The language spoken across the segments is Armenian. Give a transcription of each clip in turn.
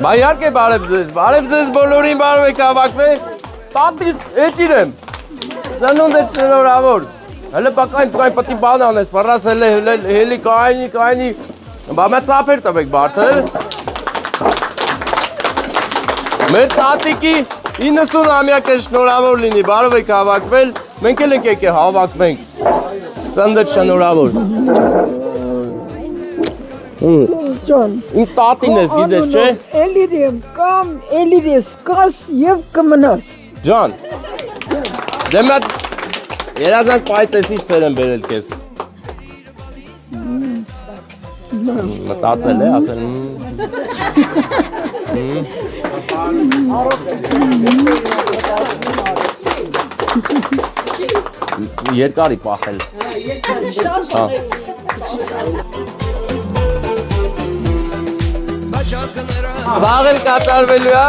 Բա իհարկե բարև ձեզ բոլորին բարև եք հավաքվել, տատիս էջիր եմ, ծնունդ է շնորհավոր, հələ բակայն պտի բան անես, պռաս հելի կայնի, բա մե ծափեր տվեք բարձր, մեր տատիկի 90-ամյակը շնորհավոր լինի, բարև եք հավաքվել, մենք էլ ենք եկե հավաքվենք, ծննդդ շնորհավոր։ Ջան, Իմ տատին ես գիտես, չէ։ Էլիրեմ կամ էլիրես կաս եւ կմնաս։ Ջան։ Դե մատ երազանք պայտեսիչ ծեր եմ բերել քեզ։ Մտածել է, ասել։ Երկարի պախել։ Սաղ էլ կատարվելու է,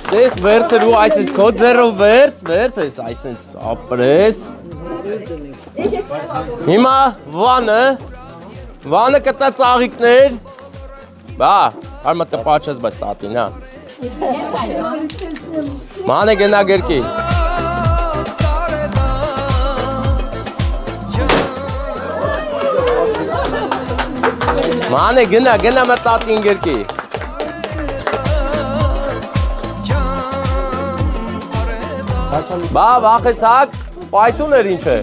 դես վերցրու այսպես քո ձեռով վերց ես այսպես ապրես։ Հիմա վանը կտա ծաղիկներ, բա, հարմատ կպաչես բայց տատին, հա։ Մանե գնա գերկի։ Մանե գնա մա տատին գերկի։ Բա վախեցակ, պայթուն էր ինչ է։